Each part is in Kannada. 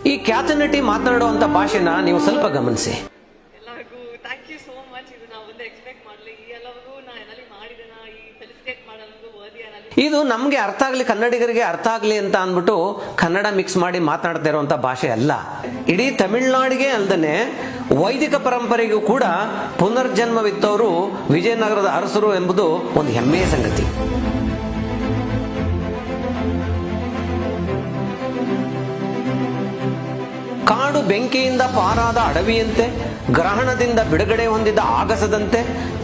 ಈ ಖ್ಯಾತ ನಟಿ ಮಾತನಾಡುವಂತ ಭಾಷೆನ ನೀವು ಸ್ವಲ್ಪ ಗಮನಿಸಿ. ಎಲ್ಲರಿಗೂ ಥ್ಯಾಂಕ್ ಯು ಸೋ ಮಚ್. ಇದು ನಾವು ಒಂದು ಎಕ್ಸ್ಪೆಕ್ಟ್ ಮಾಡಲಿ. ಈ ಎಲ್ಲರಿಗೂ ನಾ ಏನಾಲಿ ಮಾಡಿದೆನ, ಈ ಫೆಲಿಸಿಟೇಟ್ ಮಾಡೋದು ವರ್ದಿ ಏನಾಲಿ. ಇದು ನಮಗೆ ಅರ್ಥ ಆಗಲಿ, ಕನ್ನಡಿಗರಿಗೆ ಅರ್ಥ ಆಗಲಿ ಅಂತ ಅಂದ್ಬಿಟ್ಟು ಕನ್ನಡ ಮಿಕ್ಸ್ ಮಾಡಿ ಮಾತನಾಡ್ತಾ ಇರುವಂತ ಭಾಷೆ ಅಲ್ಲ. ಇಡೀ ತಮಿಳುನಾಡಿಗೆ ಅಲ್ಲದೆ ವೈದಿಕ ಪರಂಪರೆಗೂ ಕೂಡ ಪುನರ್ಜನ್ಮವಿತ್ತವರು ವಿಜಯನಗರದ ಅರಸರು ಎಂಬುದು ಒಂದು ಹೆಮ್ಮೆಯ ಸಂಗತಿ. ಕಾಡು ಬೆಂಕಿಯಿಂದ ಪಾರಾದ ಅಡವಿಯಂತೆ, ಗ್ರಹಣದಿಂದ ಬಿಡುಗಡೆ ಹೊಂದಿದ ಆಗಸದಂತೆ,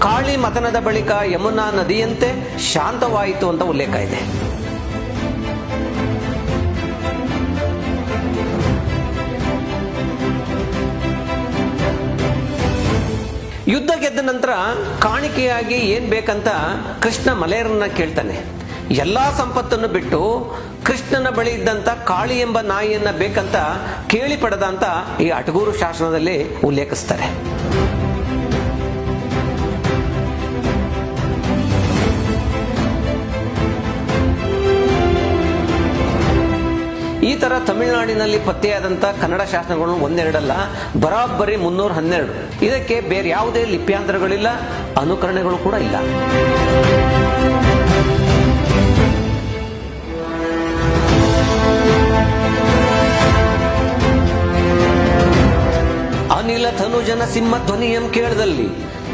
ಕಾಳಿ ಮತನದ ಬಳಿಕ ಯಮುನಾ ನದಿಯಂತೆ ಶಾಂತವಾಯಿತು ಅಂತ ಉಲ್ಲೇಖ ಇದೆ. ಯುದ್ಧ ಗೆದ್ದ ನಂತರ ಕಾಣಿಕೆಯಾಗಿ ಏನ್ ಬೇಕಂತ ಕೃಷ್ಣ ಮಲೆಯರನ್ನ ಕೇಳ್ತಾನೆ. ಎಲ್ಲಾ ಸಂಪತ್ತನ್ನು ಬಿಟ್ಟು ಕೃಷ್ಣನ ಬಳಿ ಇದ್ದಂತ ಕಾಳಿ ಎಂಬ ನಾಯಿಯನ್ನ ಬೇಕಂತ ಕೇಳಿ ಪಡೆದ ಅಂತ ಈ ಅಟಗೂರು ಶಾಸನದಲ್ಲಿ ಉಲ್ಲೇಖಿಸ್ತಾರೆ. ಈ ತರ ತಮಿಳುನಾಡಿನಲ್ಲಿ ಪತ್ತೆಯಾದಂತ ಕನ್ನಡ ಶಾಸನಗಳು ಒಂದೆರಡಲ್ಲ, ಬರಾಬ್ಬರಿ 312. ಇದಕ್ಕೆ ಬೇರೆ ಯಾವುದೇ ಲಿಪ್ಯಾಂತರಗಳಿಲ್ಲ, ಅನುಕರಣೆಗಳು ಕೂಡ ಇಲ್ಲ. ಅನಿಲ ಧನುಜನ ಸಿಂಹ ಧ್ವನಿಯಂ ಕೇಳದಲ್ಲಿ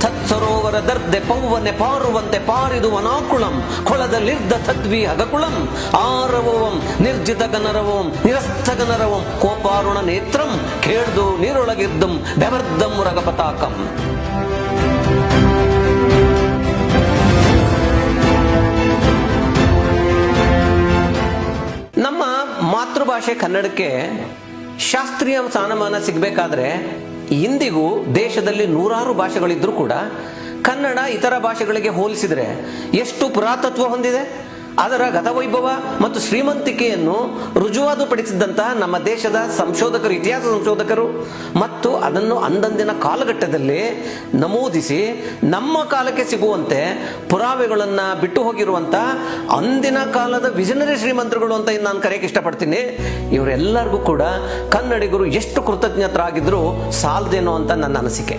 ತತ್ಸರೋವರ ದರ್ದೆ ಪೌವನೆ ಪಾರುವಂತೆ ಪಾರಿದು ವನಾಕುಳಂ ಕೊಳದಲ್ಲಿರ್ದ ತದ್ವಿ ಹಗಕುಳಂ ಆರವಂ ನಿರ್ಜಿತ ಗನರವಂ ನಿರಸ್ಥ ಗನರವಂ ಕೋಪಾರುಣ ನೇತ್ರಂ ಕೇಳ್ದು ನೀರೊಳಗಿರ್ದಂ ಬೆವರ್ದಂ ರಗಪತಾಕಂ. ನಮ್ಮ ಮಾತೃಭಾಷೆ ಕನ್ನಡಕ್ಕೆ ಶಾಸ್ತ್ರೀಯ ಸ್ಥಾನಮಾನ ಸಿಗಬೇಕಾದ್ರೆ ಇಂದಿಗೂ ದೇಶದಲ್ಲಿ ನೂರಾರು ಭಾಷೆಗಳಿದ್ರೂ ಕೂಡ ಕನ್ನಡ ಇತರ ಭಾಷೆಗಳಿಗೆ ಹೋಲಿಸಿದರೆ ಎಷ್ಟು ಪುರಾತತ್ವ ಹೊಂದಿದೆ. ಅದರ ಗತವೈಭವ ಮತ್ತು ಶ್ರೀಮಂತಿಕೆಯನ್ನು ರುಜುವಾತುಪಡಿಸಿದಂತಹ ನಮ್ಮ ದೇಶದ ಸಂಶೋಧಕರು, ಇತಿಹಾಸ ಸಂಶೋಧಕರು, ಮತ್ತು ಅದನ್ನು ಅಂದಂದಿನ ಕಾಲಘಟ್ಟದಲ್ಲಿ ನಮೂದಿಸಿ ನಮ್ಮ ಕಾಲಕ್ಕೆ ಸಿಗುವಂತೆ ಪುರಾವೆಗಳನ್ನು ಬಿಟ್ಟು ಹೋಗಿರುವಂತ ಅಂದಿನ ಕಾಲದ ವಿಷನರಿ ಶ್ರೀಮಂತರುಗಳು ಅಂತ ನಾನು ಕರೆಯಕ್ಕೆ ಇಷ್ಟಪಡ್ತೀನಿ. ಇವರೆಲ್ಲರಿಗೂ ಕೂಡ ಕನ್ನಡಿಗರು ಎಷ್ಟು ಕೃತಜ್ಞತರಾಗಿದ್ರು ಸಾಲದೇನೋ ಅಂತ ನನ್ನ ಅನಿಸಿಕೆ.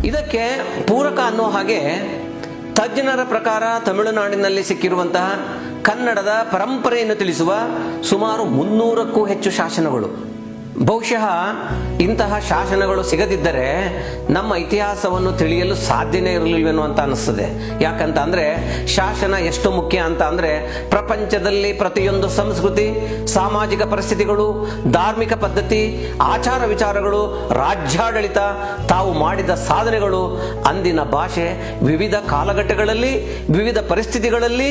ಇದಕ್ಕೆ ಪೂರಕ ಅನ್ನೋ ಹಾಗೆ ತಜ್ಞರ ಪ್ರಕಾರ ತಮಿಳುನಾಡಿನಲ್ಲಿ ಸಿಕ್ಕಿರುವಂತಹ ಕನ್ನಡದ ಪರಂಪರೆಯನ್ನು ತಿಳಿಸುವ ಸುಮಾರು 300ಕ್ಕೂ ಹೆಚ್ಚು ಶಾಸನಗಳು. ಬಹುಶಃ ಇಂತಹ ಶಾಸನಗಳು ಸಿಗದಿದ್ದರೆ ನಮ್ಮ ಇತಿಹಾಸವನ್ನು ತಿಳಿಯಲು ಸಾಧ್ಯನೇ ಇರಲಿಲ್ವೇನೋ ಅಂತ ಅನಿಸ್ತದೆ. ಯಾಕಂತ ಅಂದ್ರೆ ಶಾಸನ ಎಷ್ಟು ಮುಖ್ಯ ಅಂತ ಅಂದ್ರೆ ಪ್ರಪಂಚದಲ್ಲಿ ಪ್ರತಿಯೊಂದು ಸಂಸ್ಕೃತಿ, ಸಾಮಾಜಿಕ ಪರಿಸ್ಥಿತಿಗಳು, ಧಾರ್ಮಿಕ ಪದ್ಧತಿ, ಆಚಾರ ವಿಚಾರಗಳು, ರಾಜ್ಯಾಡಳಿತ, ತಾವು ಮಾಡಿದ ಸಾಧನೆಗಳು, ಅಂದಿನ ಭಾಷೆ ವಿವಿಧ ಕಾಲಘಟ್ಟಗಳಲ್ಲಿ ವಿವಿಧ ಪರಿಸ್ಥಿತಿಗಳಲ್ಲಿ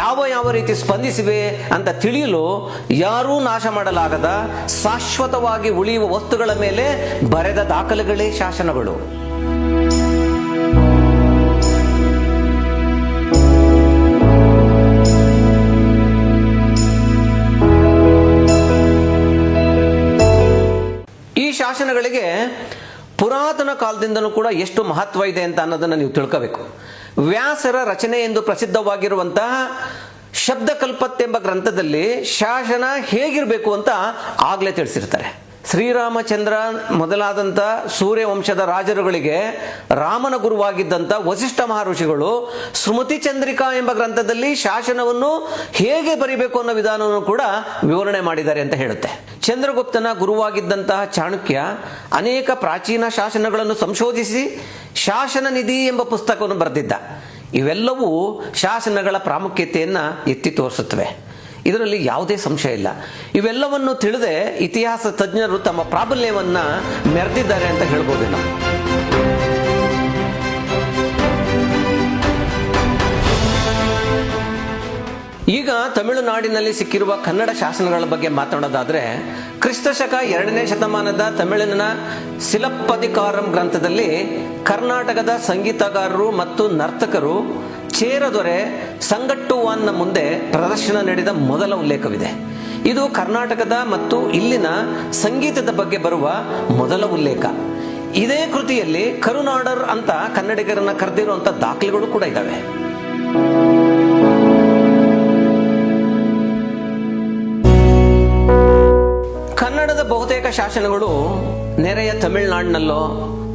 ಯಾವ ರೀತಿ ಸ್ಪಂದಿಸಿವೆ ಅಂತ ತಿಳಿಯಲು ಯಾರೂ ನಾಶ ಮಾಡಲಾಗದ ಶಾಶ್ವತ ಉಳಿಯುವ ವಸ್ತುಗಳ ಮೇಲೆ ಬರೆದ ದಾಖಲೆಗಳೇ ಶಾಸನಗಳು. ಈ ಶಾಸನಗಳಿಗೆ ಪುರಾತನ ಕಾಲದಿಂದಲೂ ಕೂಡ ಎಷ್ಟು ಮಹತ್ವ ಇದೆ ಅಂತ ಅನ್ನೋದನ್ನು ನೀವು ತಿಳ್ಕೋಬೇಕು. ವ್ಯಾಸರ ರಚನೆ ಎಂದು ಪ್ರಸಿದ್ಧವಾಗಿರುವಂತಹ ಶಬ್ದಕಲ್ಪತ್ತೆಂಬ ಗ್ರಂಥದಲ್ಲಿ ಶಾಸನ ಹೇಗಿರಬೇಕು ಅಂತ ಆಗ್ಲೇ ತಿಳಿಸಿರ್ತಾರೆ. ಶ್ರೀರಾಮಚಂದ್ರ ಮೊದಲಾದಂಥ ಸೂರ್ಯವಂಶದ ರಾಜರುಗಳಿಗೆ ರಾಮನ ಗುರುವಾಗಿದ್ದಂಥ ವಸಿಷ್ಠ ಮಹರ್ಷಿಗಳು ಸ್ಮೃತಿ ಚಂದ್ರಿಕಾ ಎಂಬ ಗ್ರಂಥದಲ್ಲಿ ಶಾಸನವನ್ನು ಹೇಗೆ ಬರಿಬೇಕು ಅನ್ನೋ ವಿಧಾನವನ್ನು ಕೂಡ ವಿವರಣೆ ಮಾಡಿದ್ದಾರೆ ಅಂತ ಹೇಳುತ್ತೆ. ಚಂದ್ರಗುಪ್ತನ ಗುರುವಾಗಿದ್ದಂತಹ ಚಾಣಕ್ಯ ಅನೇಕ ಪ್ರಾಚೀನ ಶಾಸನಗಳನ್ನು ಸಂಶೋಧಿಸಿ ಶಾಸನ ನಿಧಿ ಎಂಬ ಪುಸ್ತಕವನ್ನು ಬರೆದಿದ್ದ. ಇವೆಲ್ಲವೂ ಶಾಸನಗಳ ಪ್ರಾಮುಖ್ಯತೆಯನ್ನ ಎತ್ತಿ ತೋರಿಸುತ್ತವೆ. ಇದರಲ್ಲಿ ಯಾವುದೇ ಸಂಶಯ ಇಲ್ಲ. ಇವೆಲ್ಲವನ್ನು ತಿಳಿದೇ ಇತಿಹಾಸ ತಜ್ಞರು ತಮ್ಮ ಪ್ರಾಬಲ್ಯವನ್ನ ಮೆರೆದಿದ್ದಾರೆ ಅಂತ ಹೇಳ್ಬೋದು ನಾವು. ಈಗ ತಮಿಳುನಾಡಿನಲ್ಲಿ ಸಿಕ್ಕಿರುವ ಕನ್ನಡ ಶಾಸನಗಳ ಬಗ್ಗೆ ಮಾತನಾಡೋದಾದ್ರೆ, ಕ್ರಿಸ್ತಶಕ 2ನೇ ಶತಮಾನದ ತಮಿಳಿನ ಸಿಲಪ್ಪದಿಕಾರಂ ಗ್ರಂಥದಲ್ಲಿ ಕರ್ನಾಟಕದ ಸಂಗೀತಗಾರರು ಮತ್ತು ನರ್ತಕರು ಚೇರದೊರೆ ಸಂಗಟ್ಟುವಾನ್ನ ಮುಂದೆ ಪ್ರದರ್ಶನ ನೀಡಿದ ಮೊದಲ ಉಲ್ಲೇಖವಿದೆ. ಇದು ಕರ್ನಾಟಕದ ಮತ್ತು ಇಲ್ಲಿನ ಸಂಗೀತದ ಬಗ್ಗೆ ಬರುವ ಮೊದಲ ಉಲ್ಲೇಖ. ಇದೇ ಕೃತಿಯಲ್ಲಿ ಕರುನಾಡರ್ ಅಂತ ಕನ್ನಡಿಗರನ್ನ ಕರೆದಿರುವಂತ ದಾಖಲೆಗಳು ಕೂಡ ಇದ್ದಾವೆ. ಬಹುತೇಕ ಶಾಸನಗಳು ನೆರೆಯ ತಮಿಳುನಾಡಿನಲ್ಲೋ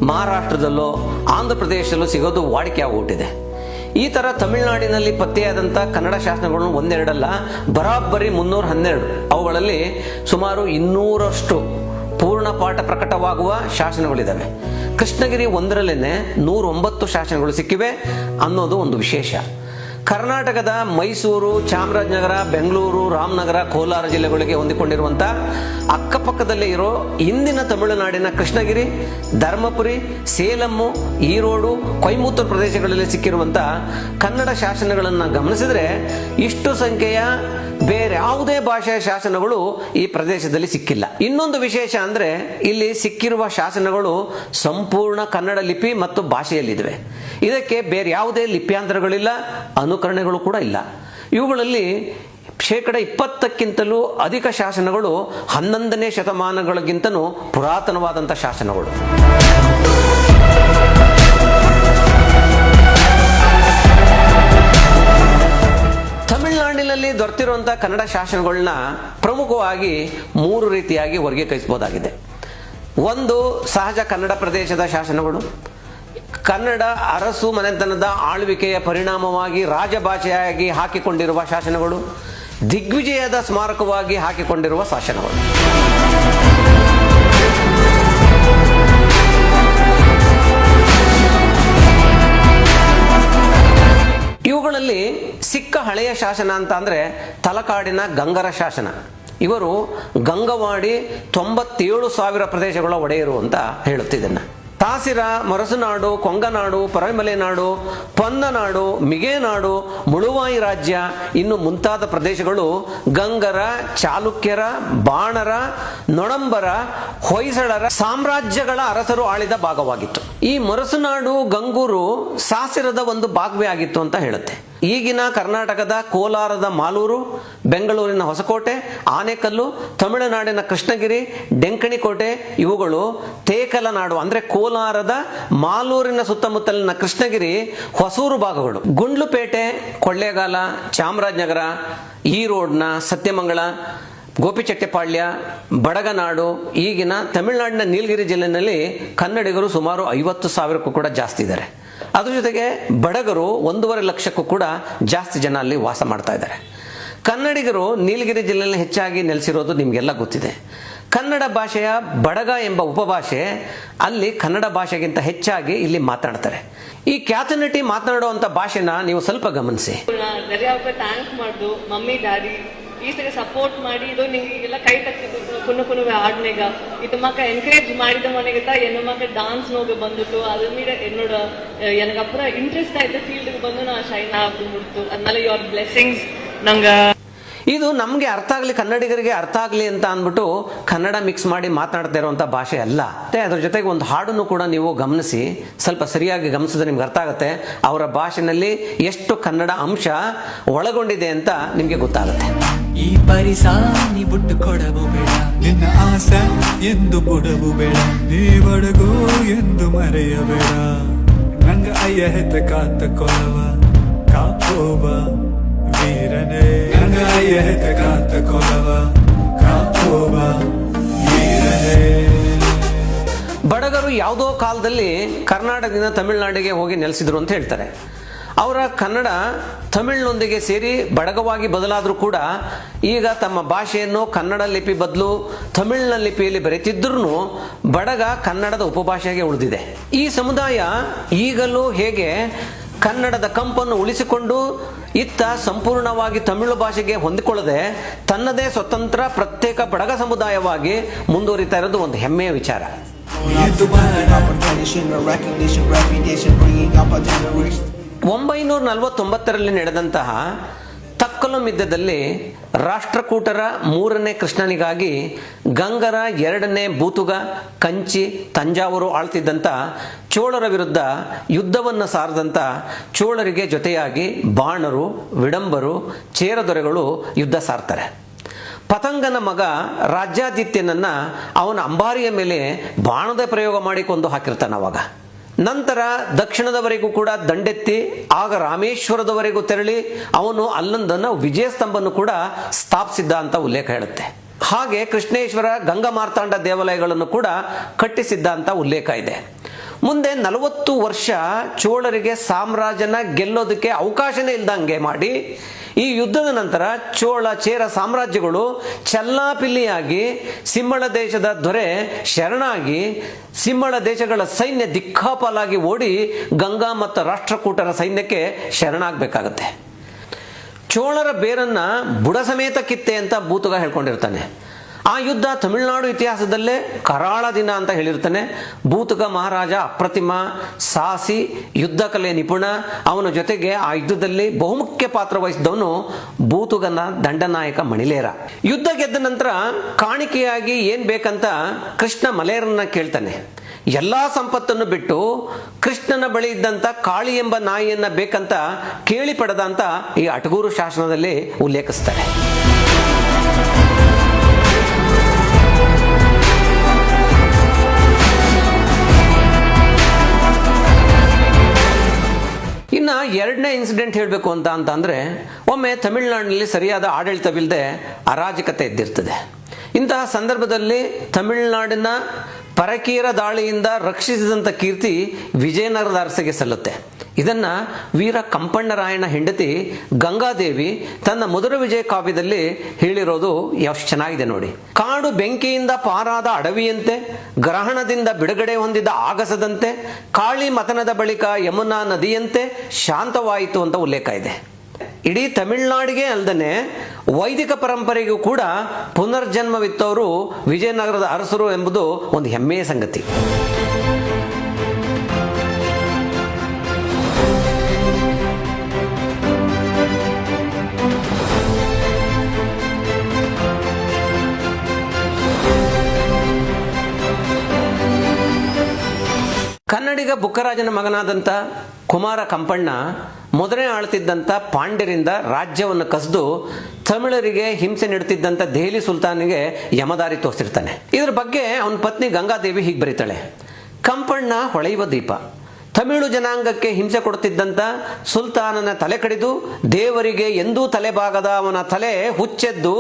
ಮಹಾರಾಷ್ಟ್ರದಲ್ಲೋ ಆಂಧ್ರ ಪ್ರದೇಶದಲ್ಲೂ ಸಿಗೋದು ವಾಡಿಕೆ ಆಗಿಬಿಟ್ಟಿದೆ. ಈ ಥರ ತಮಿಳುನಾಡಿನಲ್ಲಿ ಪತ್ತೆಯಾದಂಥ ಕನ್ನಡ ಶಾಸನಗಳು ಒಂದೆರಡಲ್ಲ, ಬರಾಬ್ಬರಿ 312. ಅವುಗಳಲ್ಲಿ ಸುಮಾರು 200ರಷ್ಟು ಪೂರ್ಣ ಪಾಠ ಪ್ರಕಟವಾಗುವ ಶಾಸನಗಳಿದ್ದಾವೆ. ಕೃಷ್ಣಗಿರಿ ಒಂದರಲ್ಲೇ 109 ಶಾಸನಗಳು ಸಿಕ್ಕಿವೆ ಅನ್ನೋದು ಒಂದು ವಿಶೇಷ. ಕರ್ನಾಟಕದ ಮೈಸೂರು, ಚಾಮರಾಜನಗರ, ಬೆಂಗಳೂರು, ರಾಮನಗರ, ಕೋಲಾರ ಜಿಲ್ಲೆಗಳಿಗೆ ಹೊಂದಿಕೊಂಡಿರುವಂಥ ಅಕ್ಕಪಕ್ಕದಲ್ಲೇ ಇರೋ ಇಂದಿನ ತಮಿಳುನಾಡಿನ ಕೃಷ್ಣಗಿರಿ, ಧರ್ಮಪುರಿ, ಸೇಲಮ್ಮು, ಈರೋಡು, ಕೊಯಮತ್ತೂರು ಪ್ರದೇಶಗಳಲ್ಲಿ ಸಿಕ್ಕಿರುವಂಥ ಕನ್ನಡ ಶಾಸನಗಳನ್ನು ಗಮನಿಸಿದ್ರೆ ಇಷ್ಟು ಸಂಖ್ಯೆಯ ಬೇರೆ ಯಾವುದೇ ಭಾಷೆಯ ಶಾಸನಗಳು ಈ ಪ್ರದೇಶದಲ್ಲಿ ಸಿಕ್ಕಿಲ್ಲ. ಇನ್ನೊಂದು ವಿಶೇಷ ಅಂದರೆ ಇಲ್ಲಿ ಸಿಕ್ಕಿರುವ ಶಾಸನಗಳು ಸಂಪೂರ್ಣ ಕನ್ನಡ ಲಿಪಿ ಮತ್ತು ಭಾಷೆಯಲ್ಲಿವೆ. ಇದಕ್ಕೆ ಬೇರೆ ಯಾವುದೇ ಲಿಪ್ಯಾಂತರಗಳಿಲ್ಲ, ಅನುಕರಣೆಗಳು ಕೂಡ ಇಲ್ಲ. ಇವುಗಳಲ್ಲಿ 20%ಕ್ಕಿಂತಲೂ ಅಧಿಕ ಶಾಸನಗಳು 11ನೇ ಶತಮಾನಗಳಿಗಿಂತನೂ ಪುರಾತನವಾದಂಥ ಶಾಸನಗಳು. ತಮಿಳುನಾಡಿನಲ್ಲಿ ದೊರೆತಿರುವಂಥ ಕನ್ನಡ ಶಾಸನಗಳನ್ನ ಪ್ರಮುಖವಾಗಿ 3 ರೀತಿಯಾಗಿ ವರ್ಗೀಕರಿಸಬಹುದಾಗಿದೆ. ಒಂದು, ಸಹಜ ಕನ್ನಡ ಪ್ರದೇಶದ ಶಾಸನಗಳು, ಕನ್ನಡ ಅರಸು ಮನೆತನದ ಆಳ್ವಿಕೆಯ ಪರಿಣಾಮವಾಗಿ ರಾಜಭಾಷೆಯಾಗಿ ಹಾಕಿಕೊಂಡಿರುವ ಶಾಸನಗಳು, ದಿಗ್ವಿಜಯದ ಸ್ಮಾರಕವಾಗಿ ಹಾಕಿಕೊಂಡಿರುವ ಶಾಸನಗಳು. ಇವುಗಳಲ್ಲಿ ಸಿಕ್ಕ ಹಳೆಯ ಶಾಸನ ಅಂತ ಅಂದ್ರೆ ತಲಕಾಡಿನ ಗಂಗರ ಶಾಸನ. ಇವರು ಗಂಗವಾಡಿ 97,000 ಪ್ರದೇಶಗಳ ಒಡೆಯರು ಅಂತ ಹೇಳುತ್ತಿದ್ದನ್ನ. ತಾಸಿರ, ಮರಸುನಾಡು, ಕೊಂಗನಾಡು, ಪರಮಲೆನಾಡು, ಪೊನ್ನನಾಡು, ಮಿಗೇನಾಡು, ಮುಳುವಾಯಿ ರಾಜ್ಯ ಇನ್ನು ಮುಂತಾದ ಪ್ರದೇಶಗಳು ಗಂಗರ, ಚಾಲುಕ್ಯರ, ಬಾಣರ, ನೊಣಂಬರ, ಹೊಯ್ಸಳರ ಸಾಮ್ರಾಜ್ಯಗಳ ಅರಸರು ಆಳಿದ ಭಾಗವಾಗಿತ್ತು. ಈ ಮರಸುನಾಡು, ಗಂಗೂರು ಸಾಸಿರದ ಒಂದು ಭಾಗವೇ ಆಗಿತ್ತು ಅಂತ ಹೇಳುತ್ತೆ. ಈಗಿನ ಕರ್ನಾಟಕದ ಕೋಲಾರದ ಮಾಲೂರು, ಬೆಂಗಳೂರಿನ ಹೊಸಕೋಟೆ, ಆನೆಕಲ್ಲು, ತಮಿಳುನಾಡಿನ ಕೃಷ್ಣಗಿರಿ, ಡೆಂಕಣಿಕೋಟೆ ಇವುಗಳು ತೇಕಲನಾಡು ಅಂದ್ರೆ ಕೋಲಾರದ ಮಾಲೂರಿನ ಸುತ್ತಮುತ್ತಲಿನ ಕೃಷ್ಣಗಿರಿ, ಹೊಸೂರು ಭಾಗಗಳು. ಗುಂಡ್ಲುಪೇಟೆ, ಕೊಳ್ಳೇಗಾಲ, ಚಾಮರಾಜನಗರ, ಈರೋಡ್ನ ಸತ್ಯಮಂಗಲ, ಗೋಪಿಚೆಟ್ಟಿಪಾಳ್ಯ, ಬಡಗನಾಡು, ಈಗಿನ ತಮಿಳುನಾಡಿನ ನೀಲಗಿರಿ ಜಿಲ್ಲೆಯಲ್ಲಿ ಕನ್ನಡಿಗರು ಸುಮಾರು 50,000ಕ್ಕೂ ಕೂಡ ಜಾಸ್ತಿ ಇದ್ದಾರೆ. ಅದ್ರ ಜೊತೆಗೆ ಬಡಗರು 1.5 ಲಕ್ಷಕ್ಕೂ ಕೂಡ ಜಾಸ್ತಿ ಜನ ಅಲ್ಲಿ ವಾಸ ಮಾಡ್ತಾ ಇದ್ದಾರೆ. ಕನ್ನಡಿಗರು ನೀಲಗಿರಿ ಜಿಲ್ಲೆಯಲ್ಲಿ ಹೆಚ್ಚಾಗಿ ನೆಲೆಸಿರೋದು ನಿಮಗೆಲ್ಲ ಗೊತ್ತಿದೆ. ಕನ್ನಡ ಭಾಷೆಯ ಬಡಗ ಎಂಬ ಉಪಭಾಷೆ ಅಲ್ಲಿ ಕನ್ನಡ ಭಾಷೆಗಿಂತ ಹೆಚ್ಚಾಗಿ ಇಲ್ಲಿ ಮಾತನಾಡ್ತಾರೆ. ಈ ಕ್ಯಾತನಟಿ ಮಾತನಾಡುವಂಥ ಭಾಷೆನ ನೀವು ಸ್ವಲ್ಪ ಗಮನಿಸಿ. ಥ್ಯಾಂಕ್ ಮಾಡ್ದು ಮಮ್ಮಿ ಡ್ಯಾಡಿ ಈ ಸರಿ ಸಪೋರ್ಟ್ ಮಾಡಿ ಇದು ನಿಂಗೆಲ್ಲ ಕೈ ತಕ್ಕಿದ್ದು ಕುನು ಆಡ್ನೇಗ ಇದು ಮಕ್ಕ ಎನ್ಕರೇಜ್ ಮಾಡಿದ ಮನೆಗಿಂತ ಎನ್ನು ಮಕ್ಕ ಡಾನ್ಸ್ ನೋಗ ಬಂದ್ಬಿಟ್ಟು ಅದ್ರ ಮೀದ என்னோட எனக்கு அப்புறம் ಇಂಟ್ರೆಸ್ಟ್ ಆಯ್ತು ಫೀಲ್ಡ್ಗೆ ಬಂದು ನಾ ಶೈನ್ ಆಗ್ದು ಮುಡ್ತು. ಅದನ್ನೆಲ್ಲ ಯುವರ್ ಬ್ಲೆಸ್ಸಿಂಗ್ಸ್ ನಂಗೆ. ಇದು ನಮಗೆ ಅರ್ಥ ಆಗಲಿ, ಕನ್ನಡಿಗರಿಗೆ ಅರ್ಥ ಆಗಲಿ ಅಂತ ಅಂದ್ಬಿಟ್ಟು ಕನ್ನಡ ಮಿಕ್ಸ್ ಮಾಡಿ ಮಾತನಾಡ್ತಾ ಇರುವಂಥ ಭಾಷೆ ಅಲ್ಲ. ಮತ್ತೆ ಅದ್ರ ಜೊತೆಗೆ ಒಂದು ಹಾಡನ್ನು ಕೂಡ ನೀವು ಗಮನಿಸಿ, ಸ್ವಲ್ಪ ಸರಿಯಾಗಿ ಗಮನಿಸಿದ್ರೆ ನಿಮ್ಗೆ ಅರ್ಥ ಆಗುತ್ತೆ ಅವರ ಭಾಷೆನಲ್ಲಿ ಎಷ್ಟು ಕನ್ನಡ ಅಂಶ ಒಳಗೊಂಡಿದೆ ಅಂತ ನಿಮಗೆ ಗೊತ್ತಾಗುತ್ತೆ. ಈ ಪರಿಸಾನಿ ಬುಟ್ಟು ಕೊಡವು ಬೇಡ, ನಿನ್ನ ಆಸೆ ಎಂದು ಬುಡವು ಬೇಡ, ನೀ ಬಡಗು ಎಂದು ಮರೆಯಬೇಡ, ನಂಗ ಅಯ್ಯ ಹೆತ್ತ ಕಾತ ಕೊಲವ ಕಾಪೋಬ ವೀರನೇ, ನಂಗ ಅಯ್ಯ ಹೆತ್ತ ಕಾತ ಕೊಲವ ಕಾಪೋಬ ವೀರನೇ. ಬಡಗರು ಯಾವುದೋ ಕಾಲದಲ್ಲಿ ಕರ್ನಾಟಕದಿಂದ ತಮಿಳುನಾಡಿಗೆ ಹೋಗಿ ನೆಲೆಸಿದ್ರು ಅಂತ ಹೇಳ್ತಾರೆ. ಅವರ ಕನ್ನಡ ತಮಿಳಿನೊಂದಿಗೆ ಸೇರಿ ಬಡಗವಾಗಿ ಬದಲಾದರೂ ಕೂಡ ಈಗ ತಮ್ಮ ಭಾಷೆಯನ್ನು ಕನ್ನಡ ಲಿಪಿ ಬದಲು ತಮಿಳಿನ ಲಿಪಿಯಲ್ಲಿ ಬರೆತಿದ್ರೂ ಬಡಗ ಕನ್ನಡದ ಉಪಭಾಷೆಗೆ ಉಳಿದಿದೆ. ಈ ಸಮುದಾಯ ಈಗಲೂ ಹೇಗೆ ಕನ್ನಡದ ಕಂಪನ್ನು ಉಳಿಸಿಕೊಂಡು ಇತ್ತ ಸಂಪೂರ್ಣವಾಗಿ ತಮಿಳು ಭಾಷೆಗೆ ಹೊಂದಿಕೊಳ್ಳದೆ ತನ್ನದೇ ಸ್ವತಂತ್ರ ಪ್ರತ್ಯೇಕ ಬಡಗ ಸಮುದಾಯವಾಗಿ ಮುಂದುವರಿತಾ ಇರೋದು ಒಂದು ಹೆಮ್ಮೆಯ ವಿಚಾರ. 949ರಲ್ಲಿ ನಡೆದಂತಹ ತಕ್ಕಲಂ ಯುದ್ಧದಲ್ಲಿ ರಾಷ್ಟ್ರಕೂಟರ 3ನೇ ಕೃಷ್ಣನಿಗಾಗಿ ಗಂಗರ 2ನೇ ಬೂತುಗ, ಕಂಚಿ, ತಂಜಾವೂರು ಆಳ್ತಿದ್ದಂಥ ಚೋಳರ ವಿರುದ್ಧ ಯುದ್ಧವನ್ನು ಸಾರದಂಥ ಚೋಳರಿಗೆ ಜೊತೆಯಾಗಿ ಬಾಣರು, ವಿಡಂಬರು, ಚೇರದೊರೆಗಳು ಯುದ್ಧ ಸಾರ್ತಾರೆ. ಪತಂಗನ ಮಗ ರಾಜ್ಯಾದಿತ್ಯನನ್ನ ಅವನ ಅಂಬಾರಿಯ ಮೇಲೆ ಬಾಣದ ಪ್ರಯೋಗ ಮಾಡಿ ಕೊಂದು ಹಾಕಿರ್ತಾನೆ. ಅವಾಗ ನಂತರ ದಕ್ಷಿಣದವರೆಗೂ ಕೂಡ ದಂಡೆತ್ತಿ ಆಗ ರಾಮೇಶ್ವರದವರೆಗೂ ತೆರಳಿ ಅವನು ಅಲ್ಲೊಂದನ್ನು ವಿಜಯ ಸ್ತಂಭವನ್ನು ಕೂಡ ಸ್ಥಾಪಿಸಿದ್ದ ಅಂತ ಉಲ್ಲೇಖ ಹೇಳುತ್ತೆ. ಹಾಗೆ ಕೃಷ್ಣೇಶ್ವರ ಗಂಗಾ ಮಾರ್ತಾಂಡ ದೇವಾಲಯಗಳನ್ನು ಕೂಡ ಕಟ್ಟಿಸಿದ್ದ ಅಂತ ಉಲ್ಲೇಖ ಇದೆ. ಮುಂದೆ 40 ವರ್ಷ ಚೋಳರಿಗೆ ಸಾಮ್ರಾಜ್ಯನ ಗೆಲ್ಲೋದಕ್ಕೆ ಅವಕಾಶನೇ ಇಲ್ದಂಗೆ ಮಾಡಿ ಈ ಯುದ್ಧದ ನಂತರ ಚೋಳ ಚೇರ ಸಾಮ್ರಾಜ್ಯಗಳು ಚಲ್ಲಾಪಿಲ್ಲಿಯಾಗಿ ಸಿಂಹಳ ದೇಶದ ದೊರೆ ಶರಣಾಗಿ ಸಿಂಹಳ ದೇಶಗಳ ಸೈನ್ಯ ದಿಕ್ಕಾಪಾಲಾಗಿ ಓಡಿ ಗಂಗಾ ಮತ್ತು ರಾಷ್ಟ್ರಕೂಟರ ಸೈನ್ಯಕ್ಕೆ ಶರಣಾಗಬೇಕಾಗತ್ತೆ. ಚೋಳರ ಬೇರನ್ನ ಬುಡ ಸಮೇತ ಕಿತ್ತೆ ಅಂತ ಬೂತುಗ ಹೇಳ್ಕೊಂಡಿರ್ತಾನೆ. ಆ ಯುದ್ಧ ತಮಿಳುನಾಡು ಇತಿಹಾಸದಲ್ಲೇ ಕರಾಳ ದಿನ ಅಂತ ಹೇಳಿರ್ತಾನೆ. ಬೂತುಗ ಮಹಾರಾಜ ಅಪ್ರತಿಮ ಸಾಹಸಿ ಯುದ್ಧ ಕಲೆ ನಿಪುಣ. ಅವನ ಜೊತೆಗೆ ಆ ಯುದ್ಧದಲ್ಲಿ ಬಹುಮುಖ್ಯ ಪಾತ್ರ ವಹಿಸಿದವನು ಬೂತುಗನ ದಂಡನಾಯಕ ಮಣಿಲೇರ. ಯುದ್ಧ ಗೆದ್ದ ನಂತರ ಕಾಣಿಕೆಯಾಗಿ ಏನ್ ಬೇಕಂತ ಕೃಷ್ಣ ಮಲೇರನ್ನ ಕೇಳ್ತಾನೆ. ಎಲ್ಲಾ ಸಂಪತ್ತನ್ನು ಬಿಟ್ಟು ಕೃಷ್ಣನ ಬಳಿ ಇದ್ದಂತ ಕಾಳಿ ಎಂಬ ನಾಯಿಯನ್ನ ಬೇಕಂತ ಕೇಳಿ ಪಡೆದ ಅಂತ ಈ ಅಟಗೂರು ಶಾಸನದಲ್ಲಿ ಉಲ್ಲೇಖಿಸ್ತಾರೆ. ಇನ್ನು ಎರಡನೇ ಇನ್ಸಿಡೆಂಟ್ ಹೇಳಬೇಕು ಅಂತಂದ್ರೆ, ಒಮ್ಮೆ ತಮಿಳುನಾಡಿನಲ್ಲಿ ಸರಿಯಾದ ಆಡಳಿತವಿಲ್ಲದೆ ಅರಾಜಕತೆ ಇದ್ದಿರ್ತದೆ. ಇಂತಹ ಸಂದರ್ಭದಲ್ಲಿ ತಮಿಳುನಾಡಿನ ಪರಕೀಯರ ದಾಳಿಯಿಂದ ರಕ್ಷಿಸಿದಂಥ ಕೀರ್ತಿ ವಿಜಯನಗರದ ಅರಸೆಗೆ ಸಲ್ಲುತ್ತೆ. ಇದನ್ನ ವೀರ ಕಂಪಣ್ಣರಾಯಣ ಹೆಂಡತಿ ಗಂಗಾದೇವಿ ತನ್ನ ಮಧುರ ವಿಜಯ ಕಾವ್ಯದಲ್ಲಿ ಹೇಳಿರೋದು ಎಷ್ಟು ಚೆನ್ನಾಗಿದೆ ನೋಡಿ. ಕಾಡು ಬೆಂಕಿಯಿಂದ ಪಾರಾದ ಅಡವಿಯಂತೆ, ಗ್ರಹಣದಿಂದ ಬಿಡುಗಡೆ ಹೊಂದಿದ ಆಗಸದಂತೆ, ಕಾಳಿ ಮತನದ ಬಳಿಕ ಯಮುನಾ ನದಿಯಂತೆ ಶಾಂತವಾಯಿತು ಅಂತ ಉಲ್ಲೇಖ ಇದೆ. ಇಡೀ ತಮಿಳುನಾಡಿಗೆ ಅಲ್ಲದೆ ವೈದಿಕ ಪರಂಪರೆಗೂ ಕೂಡ ಪುನರ್ಜನ್ಮವಿತ್ತವರು ವಿಜಯನಗರದ ಅರಸರು ಎಂಬುದು ಒಂದು ಹೆಮ್ಮೆಯ ಸಂಗತಿ. ಕನ್ನಡಿಗ ಬುಕ್ಕರಾಜನ ಮಗನಾದಂಥ ಕುಮಾರ ಕಂಪಣ್ಣ ಮೊದಲೇ ಆಳ್ತಿದ್ದಂಥ ಪಾಂಡ್ಯರಿಂದ ರಾಜ್ಯವನ್ನು ಕಸಿದು ತಮಿಳರಿಗೆ ಹಿಂಸೆ ನೀಡುತ್ತಿದ್ದಂಥ ದೆಹಲಿ ಸುಲ್ತಾನಿಗೆ ಯಮದಾರಿ ತೋರಿಸಿರ್ತಾನೆ. ಇದರ ಬಗ್ಗೆ ಅವನ ಪತ್ನಿ ಗಂಗಾದೇವಿ ಹೀಗೆ ಬರೀತಾಳೆ: ಕಂಪಣ್ಣ ಹೊಳೆಯುವ ದೀಪ, ತಮಿಳು ಜನಾಂಗಕ್ಕೆ ಹಿಂಸೆ ಕೊಡುತ್ತಿದ್ದಂಥ ಸುಲ್ತಾನನ ತಲೆ ಕಡಿದು ದೇವರಿಗೆ ಎಂದೂ ತಲೆಬಾಗದ ಅವನ ತಲೆ ಹುಚ್ಚೆದ್ದು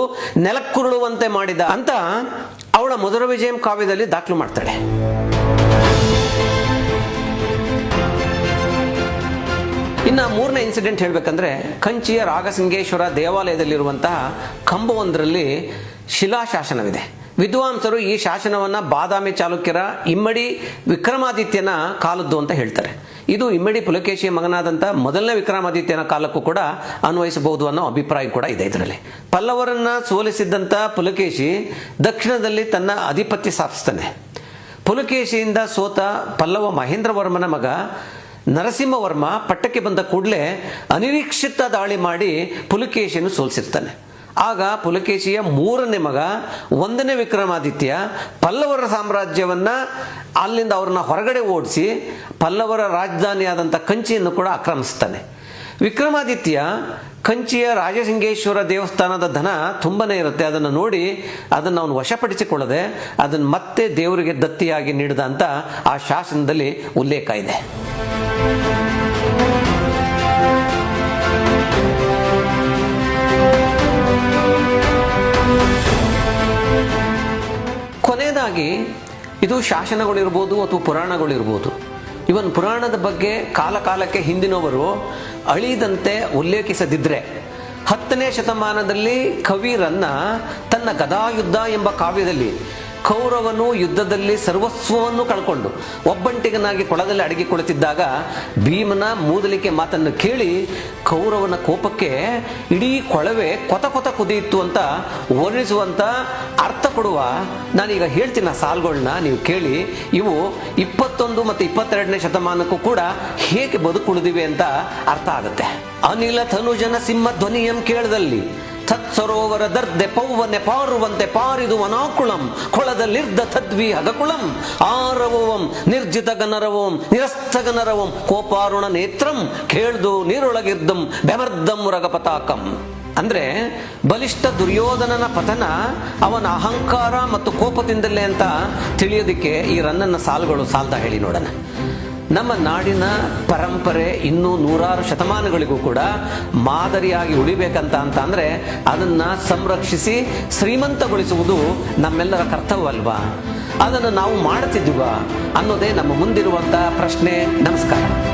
ನೆಲಕ್ಕುರುಳುವಂತೆ ಮಾಡಿದ ಅಂತ ಅವಳ ಮಧುರ ವಿಜಯಂ ಕಾವ್ಯದಲ್ಲಿ ದಾಖಲು ಮಾಡ್ತಾಳೆ. ಇನ್ನು ಮೂರನೇ ಇನ್ಸಿಡೆಂಟ್ ಹೇಳಬೇಕಂದ್ರೆ, ಕಂಚಿಯ ರಾಗಸಿಂಗೇಶ್ವರ ದೇವಾಲಯದಲ್ಲಿರುವಂತಹ ಕಂಬವೊಂದರಲ್ಲಿ ಶಿಲಾಶಾಸನವಿದೆ. ವಿದ್ವಾಂಸರು ಈ ಶಾಸನವನ್ನ ಬಾದಾಮಿ ಚಾಲುಕ್ಯರ ಇಮ್ಮಡಿ ವಿಕ್ರಮಾದಿತ್ಯನ ಕಾಲದ್ದು ಅಂತ ಹೇಳ್ತಾರೆ. ಇದು ಇಮ್ಮಡಿ ಪುಲಕೇಶಿಯ ಮಗನಾದಂಥ ಮೊದಲನೇ ವಿಕ್ರಮಾದಿತ್ಯನ ಕಾಲಕ್ಕೂ ಕೂಡ ಅನ್ವಯಿಸಬಹುದು ಅನ್ನೋ ಅಭಿಪ್ರಾಯ ಕೂಡ ಇದೆ. ಇದರಲ್ಲಿ ಪಲ್ಲವರನ್ನ ಸೋಲಿಸಿದ್ದಂಥ ಪುಲಕೇಶಿ ದಕ್ಷಿಣದಲ್ಲಿ ತನ್ನ ಆಧಿಪತ್ಯ ಸ್ಥಾಪಿಸ್ತಾನೆ. ಪುಲಕೇಶಿಯಿಂದ ಸೋತ ಪಲ್ಲವ ಮಹೇಂದ್ರವರ್ಮನ ಮಗ ನರಸಿಂಹವರ್ಮ ಪಟ್ಟಕ್ಕೆ ಬಂದ ಕೂಡಲೇ ಅನಿರೀಕ್ಷಿತ ದಾಳಿ ಮಾಡಿ ಪುಲಕೇಶಿಯನ್ನು ಸೋಲಿಸಿರ್ತಾನೆ. ಆಗ ಪುಲಕೇಶಿಯ ಮೂರನೇ ಮಗ 1ನೇ ವಿಕ್ರಮಾದಿತ್ಯ ಪಲ್ಲವರ ಸಾಮ್ರಾಜ್ಯವನ್ನ ಅಲ್ಲಿಂದ ಅವ್ರನ್ನ ಹೊರಗಡೆ ಓಡಿಸಿ ಪಲ್ಲವರ ರಾಜಧಾನಿಯಾದಂಥ ಕಂಚಿಯನ್ನು ಕೂಡ ಆಕ್ರಮಿಸ್ತಾನೆ. ವಿಕ್ರಮಾದಿತ್ಯ ಕಂಚಿಯ ರಾಜಸಿಂಗೇಶ್ವರ ದೇವಸ್ಥಾನದ ಧನ ತುಂಬನೇ ಇರುತ್ತೆ. ಅದನ್ನು ನೋಡಿ ಅದನ್ನು ಅವನು ವಶಪಡಿಸಿಕೊಳ್ಳದೆ ಅದನ್ನು ಮತ್ತೆ ದೇವರಿಗೆ ದತ್ತಿಯಾಗಿ ನೀಡಿದ ಅಂತ ಆ ಶಾಸನದಲ್ಲಿ ಉಲ್ಲೇಖ ಇದೆ. ಕೊನೆಯದಾಗಿ ಇದು ಶಾಸನಗಳಿರ್ಬೋದು ಅಥವಾ ಪುರಾಣಗಳಿರ್ಬೋದು. ಇವನ್ ಪುರಾಣದ ಬಗ್ಗೆ ಕಾಲಕಾಲಕ್ಕೆ ಹಿಂದಿನವರು ಅಳಿದಂತೆ ಉಲ್ಲೇಖಿಸದಿದ್ರೆ 10ನೇ ಶತಮಾನದಲ್ಲಿ ಕವಿ ರನ್ನ ತನ್ನ ಗದಾಯುದ್ಧ ಎಂಬ ಕಾವ್ಯದಲ್ಲಿ ಕೌರವನು ಯುದ್ಧದಲ್ಲಿ ಸರ್ವಸ್ವವನ್ನು ಕಳ್ಕೊಂಡು ಒಬ್ಬಂಟಿಗನಾಗಿ ಕೊಳದಲ್ಲಿ ಅಡಗಿ ಕುಳಿತಿದ್ದಾಗ ಭೀಮನ ಮೂದಲಿಕೆ ಮಾತನ್ನು ಕೇಳಿ ಕೌರವನ ಕೋಪಕ್ಕೆ ಇಡೀ ಕೊಳವೆ ಕೊತ ಕೊತ ಕುದಿಯಿತು ಅಂತ ವರ್ಣಿಸುವಂತ ಅರ್ಥ ಕೊಡುವ ನಾನೀಗ ಹೇಳ್ತೀನಿ ಆ ಸಾಲುಗಳನ್ನ ನೀವು ಕೇಳಿ. ಇವು 21 ಮತ್ತು 22ನೇ ಶತಮಾನಕ್ಕೂ ಕೂಡ ಹೇಗೆ ಬದುಕುಳಿದಿವೆ ಅಂತ ಅರ್ಥ ಆಗುತ್ತೆ. ಅನಿಲ ತನುಜನ ಸಿಂಹ ಧ್ವನಿಯಂ ಕೇಳದಲ್ಲಿ ತತ್ಸರೋವರ ದರ್ದೆ ಪೌವನೆ ಪಾರುವಂತೆ ಪಾರಿದು ವನಾಕುಳಂ ಕೊಳದಲ್ಲಿರ್ದ ತದ್ವಿ ಹಗಕುಳಂ ಆರವಂ ನಿರ್ಜಿತ ಗನರವಂ ನಿರಸ್ತ ಗನರವಂ ಕೋಪಾರುಣ ನೇತ್ರಂ ಕೇಳ್ದು ನೀರೊಳಗಿರ್ದಂ ಬೆಮರ್ದಂ ರಗಪತಾಕಂ. ಅಂದ್ರೆ ಬಲಿಷ್ಠ ದುರ್ಯೋಧನನ ಪತನ ಅವನ ಅಹಂಕಾರ ಮತ್ತು ಕೋಪದಿಂದಲೇ ಅಂತ ತಿಳಿಯೋದಕ್ಕೆ ಈ ರನ್ನನ ಸಾಲುಗಳು ಸಾಲ್ದ ಹೇಳಿ ನೋಡೋಣ. ನಮ್ಮ ನಾಡಿನ ಪರಂಪರೆ ಇನ್ನೂ ನೂರಾರು ಶತಮಾನಗಳಿಗೂ ಕೂಡ ಮಾದರಿಯಾಗಿ ಉಳಿಬೇಕಂತ ಅಂದ್ರೆ ಅದನ್ನ ಸಂರಕ್ಷಿಸಿ ಶ್ರೀಮಂತಗೊಳಿಸುವುದು ನಮ್ಮೆಲ್ಲರ ಕರ್ತವ್ಯವಲ್ವಾ? ಅದನ್ನು ನಾವು ಮಾಡುತ್ತಿದ್ದೀವಾ ಅನ್ನೋದೇ ನಮ್ಮ ಮುಂದಿರುವಂತಹ ಪ್ರಶ್ನೆ. ನಮಸ್ಕಾರ.